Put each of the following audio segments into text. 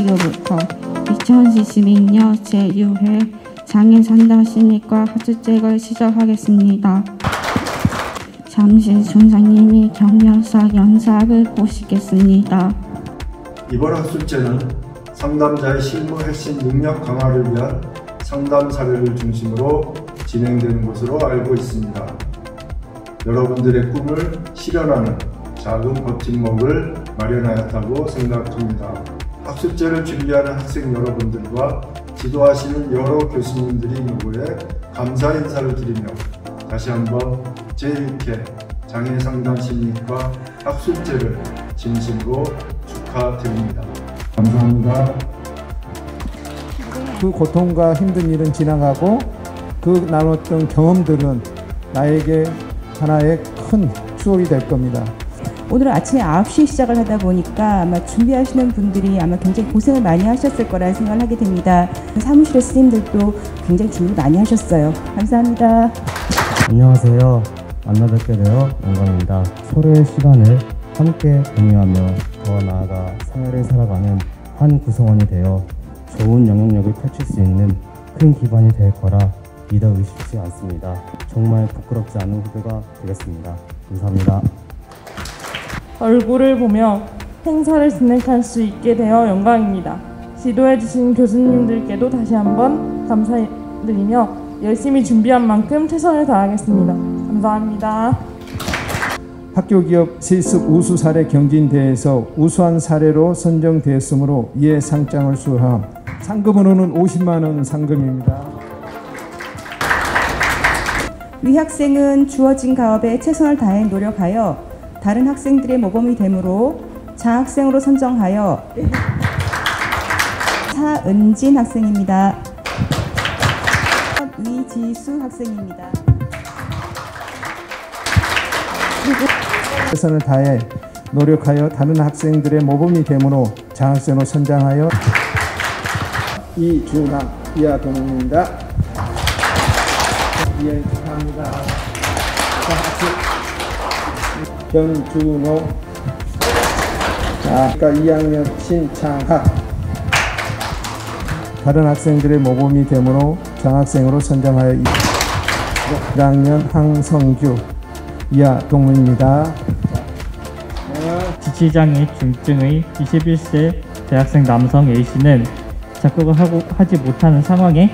4기로부터 2022년 제6회 장애 상담 심리과 학습책을 시작하겠습니다. 잠시 중장님이 경연사 영상을 보시겠습니다. 이번 학습제는 상담자의 실무 핵심 능력 강화를 위한 상담 사례를 중심으로 진행되는 것으로 알고 있습니다. 여러분들의 꿈을 실현하는 작은 버팀목을 마련하였다고 생각합니다. 학습제를 준비하는 학생 여러분들과 지도하시는 여러 교수님들이 모여 감사 인사를 드리며 다시 한번 제6회 장애상담심리과 학습제를 진심으로 축하드립니다. 감사합니다. 그 고통과 힘든 일은 지나가고 그 나눴던 경험들은 나에게 하나의 큰 추억이 될 겁니다. 오늘 아침에 9시에 시작을 하다 보니까 아마 준비하시는 분들이 아마 굉장히 고생을 많이 하셨을 거라 생각을 하게 됩니다. 사무실의 스님들도 굉장히 준비 많이 하셨어요. 감사합니다. 안녕하세요. 만나 뵙게 되어 영광입니다. 서로의 시간을 함께 공유하며 더 나아가 사회를 살아가는 한 구성원이 되어 좋은 영향력을 펼칠 수 있는 큰 기반이 될 거라 믿어 의심치 않습니다. 정말 부끄럽지 않은 후배가 되겠습니다. 감사합니다. 얼굴을 보며 행사를 진행할 수 있게 되어 영광입니다. 지도해주신 교수님들께도 다시 한번 감사드리며 열심히 준비한 만큼 최선을 다하겠습니다. 감사합니다. 학교 기업 실습 우수 사례 경진대회에서 우수한 사례로 선정되었으므로 이에 상장을 수여함. 상금으로는 50만 원 상금입니다. 위 학생은 주어진 가업에 최선을 다해 노력하여 다른 학생들의 모범이 되므로 장학생으로 선정하여 차은진 학생입니다. 위지수 학생입니다. 최선을 다해 노력하여 다른 학생들의 모범이 되므로 장학생으로 선정하여 이준학 이하동입니다. 예, 축하합니다. 변준호. 자, 2학년 신창학. 다른 학생들의 모범이 되므로 장학생으로 선정하여 1학년 항성규 이하 동문입니다. 지치장애 중증의 21세 대학생 남성 A씨는 작곡을 하지 못하는 상황에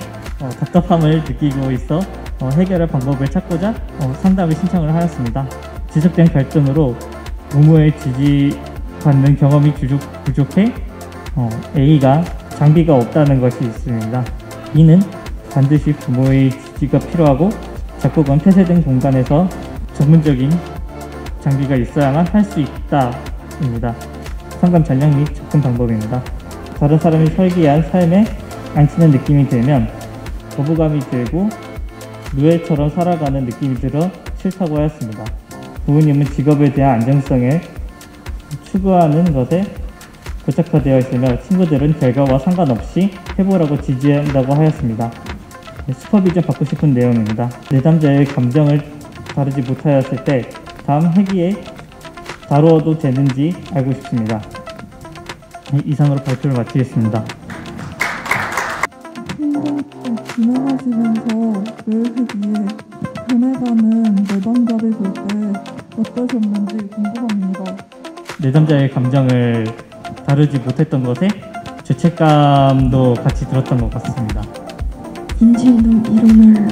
답답함을 느끼고 있어 해결할 방법을 찾고자 상담을 신청을 하였습니다. 지속된 갈등으로 부모의 지지받는 경험이 부족해 A가 장비가 없다는 것이 있습니다. B는 반드시 부모의 지지가 필요하고 작곡은 폐쇄된 공간에서 전문적인 장비가 있어야만 할 수 있다입니다. 상담 전략 및 접근 방법입니다. 다른 사람이 설계한 삶에 안치는 느낌이 들면 거부감이 들고 노예처럼 살아가는 느낌이 들어 싫다고 하였습니다. 부모님은 직업에 대한 안정성을 추구하는 것에 고착화되어 있으며 친구들은 결과와 상관없이 해보라고 지지한다고 하였습니다. 슈퍼비전 받고 싶은 내용입니다. 내담자의 감정을 다루지 못하였을 때 다음 회기에 다루어도 되는지 알고 싶습니다. 이상으로 발표를 마치겠습니다. 진행하시면서 매 회기에 변해가는 내담자를 볼 때 어떠셨는지 궁금합니다. 내담자의 감정을 다루지 못했던 것에 죄책감도 같이 들었던 것 같습니다. 인지행동 이론을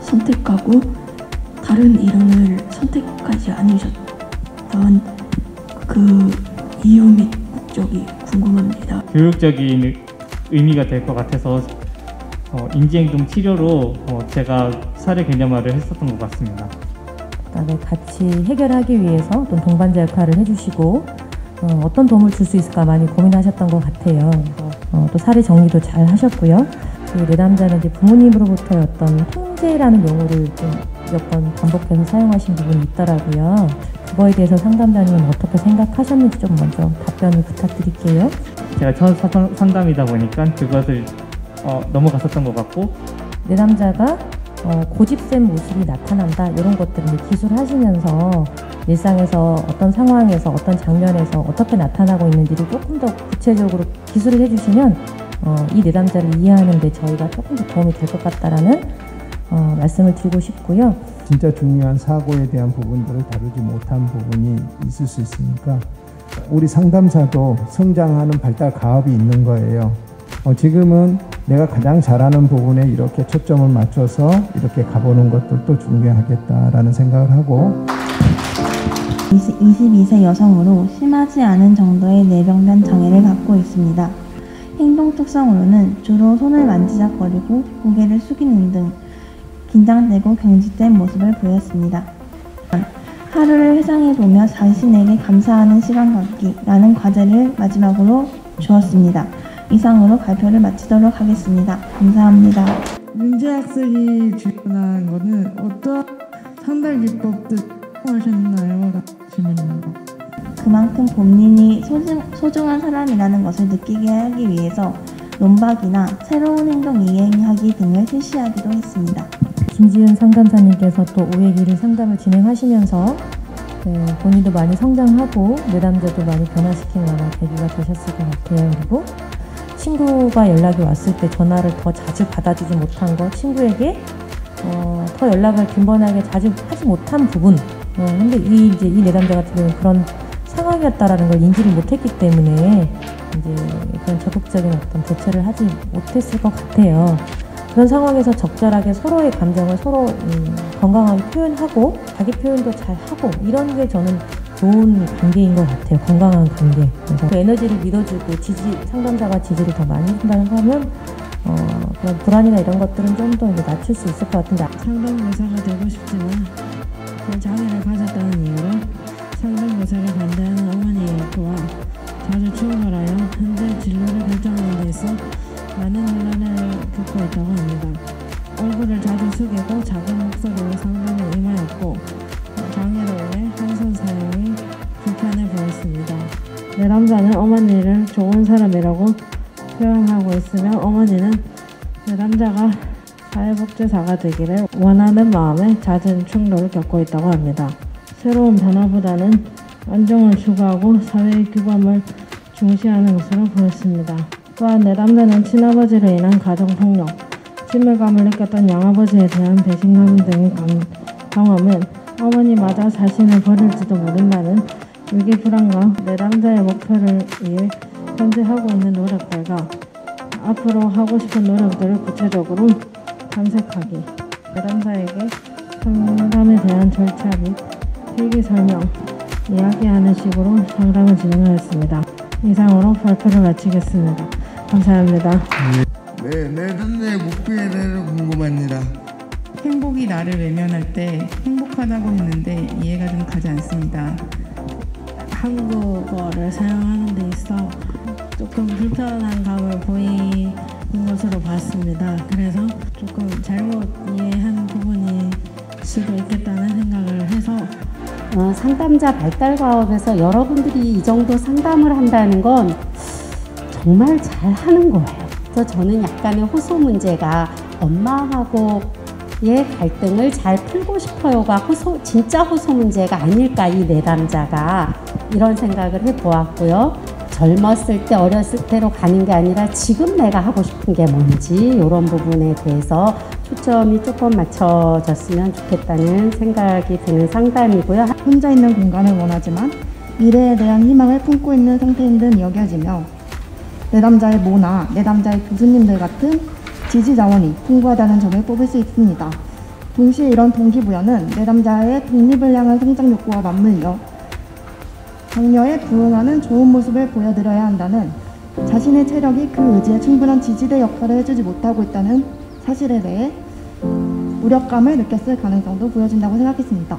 선택하고 다른 이론을 선택하지 않으셨던 그 이유 및 목적이 궁금합니다. 교육적인 의미가 될 것 같아서 인지행동 치료로 제가 사례 개념화를 했었던 것 같습니다. 그다음에 같이 해결하기 위해서 또 동반자 역할을 해주시고 어떤 도움을 줄 수 있을까 많이 고민하셨던 것 같아요. 또 사례 정리도 잘 하셨고요. 그 내담자는 이제 부모님으로부터의 어떤 통제라는 용어를 좀 몇 번 반복해서 사용하신 부분이 있더라고요. 그거에 대해서 상담자님은 어떻게 생각하셨는지 좀 먼저 답변을 부탁드릴게요. 제가 첫 상담이다 보니까 그것을 넘어갔었던 것 같고, 내담자가 고집센 모습이 나타난다 이런 것들을 기술하시면서 일상에서 어떤 상황에서 어떤 장면에서 어떻게 나타나고 있는지를 조금 더 구체적으로 기술을 해주시면 이 내담자를 이해하는 데 저희가 조금 더 도움이 될 것 같다라는 말씀을 드리고 싶고요. 진짜 중요한 사고에 대한 부분들을 다루지 못한 부분이 있을 수 있으니까 우리 상담사도 성장하는 발달 가업이 있는 거예요. 지금은 내가 가장 잘하는 부분에 이렇게 초점을 맞춰서 이렇게 가보는 것도 중요하겠다라는 생각을 하고 22세 여성으로 심하지 않은 정도의 뇌병변 장애를 갖고 있습니다. 행동 특성으로는 주로 손을 만지작거리고 고개를 숙이는 등 긴장되고 경직된 모습을 보였습니다. 하루를 회상해보며 자신에게 감사하는 시간 갖기라는 과제를 마지막으로 주었습니다. 이상으로 발표를 마치도록 하겠습니다. 감사합니다. 문제학습이 주관한 거는 어떤 상담 기법들 사용하셨나요? 질문입니다. 그만큼 본인이 소중한 사람이라는 것을 느끼게 하기 위해서 논박이나 새로운 행동 이행하기 등을 실시하기도 했습니다. 김지은 상담사님께서 또 5회1일 상담을 진행하시면서 본인도 많이 성장하고 내담자도 많이 변화시키는 여러 계기가 되셨을 것 같아요. 그리고 친구가 연락이 왔을 때 전화를 더 자주 받아주지 못한 거, 친구에게 더 연락을 빈번하게 자주 하지 못한 부분. 근데 이 내담자 같은 경우는 그런 상황이었다라는 걸 인지를 못했기 때문에 이제 그런 적극적인 어떤 대처를 하지 못했을 것 같아요. 그런 상황에서 적절하게 서로의 감정을 서로 건강하게 표현하고 자기 표현도 잘 하고 이런 게 저는 좋은 관계인 것 같아요. 건강한 관계. 그래서 그 에너지를 믿어주고 상담자가 지지를 더 많이 해준다고 하면 그런 불안이나 이런 것들은 좀 더 낮출 수 있을 것 같은데 상담교사가 되고 싶지만 그 장애를 가졌다는 이유로 상담교사를 반대하는 어머니의 일부와 자주 추월하여 현재 진로를 결정하는 데 있어 많은 논란을 겪고 있다고 합니다. 얼굴을 자주 숙이고 작은 목소리로 상담에 임하였고 장애로 인해 한손 사용이 불편해 보였습니다. 내담자는 어머니를 좋은 사람이라고 표현하고 있으며 어머니는 내담자가 사회복지사가 되기를 원하는 마음에 잦은 충돌을 겪고 있다고 합니다. 새로운 변화보다는 안정을 추구하고 사회의 규범을 중시하는 것으로 보였습니다. 또한 내담자는 친아버지로 인한 가정폭력, 친밀감을 느꼈던 양아버지에 대한 배신감 등의 경험은 어머니마저 자신을 버릴지도 모른다는 위기 불안과 내담자의 목표를 위해 현재 하고 있는 노력들과 앞으로 하고 싶은 노력들을 구체적으로 탐색하기, 내담자에게 상담에 대한 절차 및 필기 설명, 이야기하는 식으로 상담을 진행하였습니다. 이상으로 발표를 마치겠습니다. 감사합니다. 네, 내담자의 목표에 대해서 궁금합니다. 행복이 나를 외면할 때 행복하다고 했는데 이해가 좀 가지 않습니다. 한국어를 사용하는 데 있어 조금 불편한 감을 보이는 것으로 봤습니다. 그래서 조금 잘못 이해한 부분이 수도 있겠다는 생각을 해서 상담자 발달과업에서 여러분들이 이 정도 상담을 한다는 건 정말 잘 하는 거예요. 그래서 저는 약간의 호소 문제가 엄마하고의 갈등을 잘 풀고 싶어요가 진짜 호소 문제가 아닐까, 이 내담자가. 이런 생각을 해보았고요. 젊었을 때, 어렸을 때로 가는 게 아니라 지금 내가 하고 싶은 게 뭔지 이런 부분에 대해서 초점이 조금 맞춰졌으면 좋겠다는 생각이 드는 상담이고요. 혼자 있는 공간을 원하지만 미래에 대한 희망을 품고 있는 상태인 듯 여겨지며 내담자의 모나 내담자의 교수님들 같은 지지 자원이 풍부하다는 점을 뽑을 수 있습니다. 동시에 이런 동기부여는 내담자의 독립을 향한 성장 욕구와 맞물려 격려에 부응하는 좋은 모습을 보여드려야 한다는 자신의 체력이 그 의지에 충분한 지지대 역할을 해주지 못하고 있다는 사실에 대해 무력감을 느꼈을 가능성도 보여진다고 생각했습니다.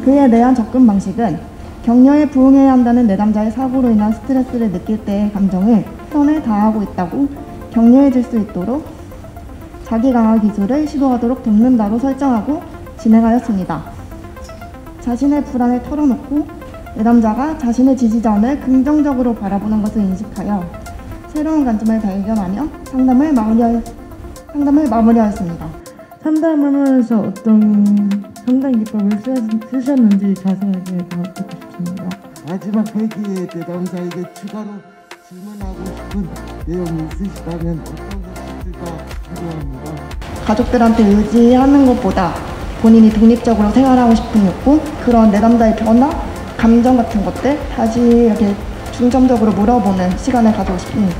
그에 대한 접근 방식은 격려에 부응해야 한다는 내담자의 사고로 인한 스트레스를 느낄 때의 감정을 최선을 다하고 있다고 격려해 줄 수 있도록 자기 강화 기술을 시도하도록 돕는다고 설정하고 진행하였습니다. 자신의 불안을 털어놓고 내담자가 자신의 지지자원을 긍정적으로 바라보는 것을 인식하여 새로운 관점을 발견하며 상담을 마무리하였습니다. 상담을 하면서 어떤 상담 기법을 쓰셨는지 자세하게 듣고 싶습니다. 마지막 회기에 내담자에게 추가로 질문하고 싶은 내용이 있으시다면 어떤 것이 있을까 궁금합니다. 가족들한테 의지하는 것보다 본인이 독립적으로 생활하고 싶은 욕구, 그런 내담자의 변화, 감정 같은 것들 다시 이렇게 중점적으로 물어보는 시간을 가지고 싶습니다.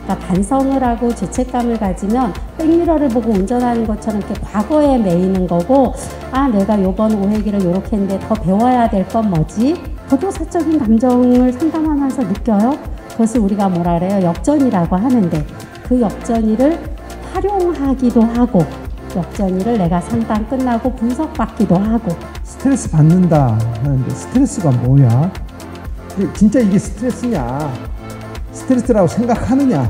그러니까 반성을 하고 죄책감을 가지면 백미러를 보고 운전하는 것처럼 이렇게 과거에 매이는 거고, 아 내가 요번 5회기를 요렇게 했는데 더 배워야 될 건 뭐지? 저도 사적인 감정을 상담하면서 느껴요. 그것을 우리가 뭐라 그래요? 역전이라고 하는데, 그 역전이를 활용하기도 하고 역전이를 내가 상담 끝나고 분석받기도 하고. 스트레스 받는다 하는데 스트레스가 뭐야? 진짜 이게 스트레스냐? 스트레스라고 생각하느냐?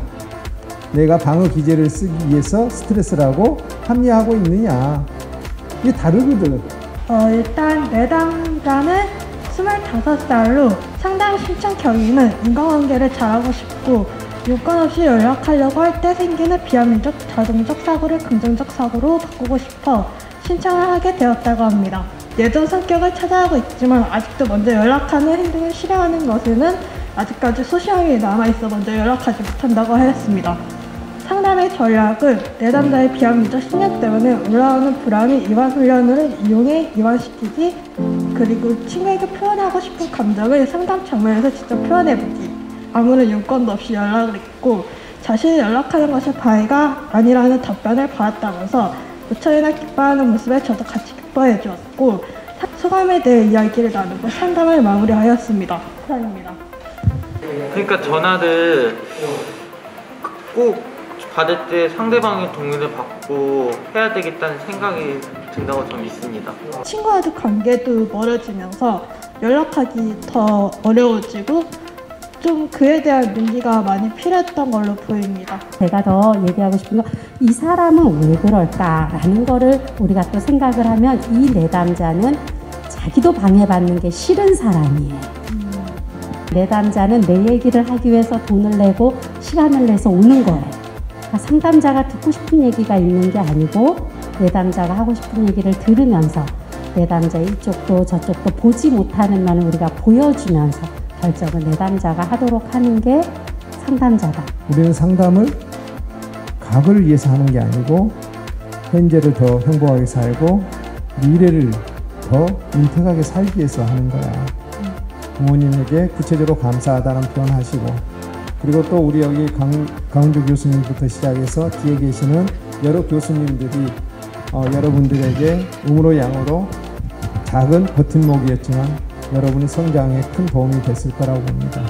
내가 방어 기제를 쓰기 위해서 스트레스라고 합리화하고 있느냐? 이게 다르거든. 일단 내담자는 25살로 상담 신청 경위는 인간관계를 잘하고 싶고 요건 없이 연락하려고 할 때 생기는 비합리적 자동적 사고를 긍정적 사고로 바꾸고 싶어 신청을 하게 되었다고 합니다. 예전 성격을 찾아가고 있지만 아직도 먼저 연락하는 행동을 싫어하는 것에는 아직까지 소심함이 남아있어 먼저 연락하지 못한다고 하였습니다. 상담의 전략은 내담자의 비합리적 신념 때문에 올라오는 불안을 이완 훈련을 이용해 이완시키기, 그리고 친구에게 표현하고 싶은 감정을 상담 장면에서 직접 표현해보기, 아무런 요건도 없이 연락을 했고 자신이 연락하는 것이 방해가 아니라는 답변을 받았다면서 무척이나 기뻐하는 모습에 저도 같이 기뻐해 주었고 소감에 대해 이야기를 나누고 상담을 마무리하였습니다. 감사합니다. 그러니까 전화를 꼭 받을 때 상대방의 동의를 받고 해야 되겠다는 생각이 든다고 저는 믿습니다. 친구와의 관계도 멀어지면서 연락하기 더 어려워지고 좀 그에 대한 용기가 많이 필요했던 걸로 보입니다. 제가 더 얘기하고 싶은 건 이 사람은 왜 그럴까라는 거를 우리가 또 생각을 하면 이 내담자는 자기도 방해받는 게 싫은 사람이에요. 내담자는 내 얘기를 하기 위해서 돈을 내고 시간을 내서 오는 거예요. 그러니까 상담자가 듣고 싶은 얘기가 있는 게 아니고 내담자가 하고 싶은 얘기를 들으면서 내담자의 이쪽도 저쪽도 보지 못하는 면을 우리가 보여주면서 결정을 내담자가 하도록 하는 게 상담자다. 우리는 상담을 과거를 위해서 하는 게 아니고 현재를 더 행복하게 살고 미래를 더 윤택하게 살기 위해서 하는 거야. 부모님에게 구체적으로 감사하다는 표현 하시고, 그리고 또 우리 여기 강은주 교수님부터 시작해서 뒤에 계시는 여러 교수님들이 여러분들에게 음으로 양으로 작은 버팀목이었지만 여러분의 성장에 큰 도움이 됐을 거라고 봅니다.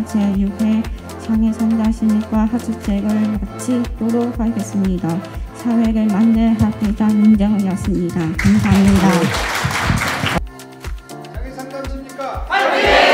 제6회 장애상담심리과 학습책을 마치도록 하겠습니다. 사회를 만들 학회장 민정이었습니다. 감사합니다. 장애상담심리과 화이팅!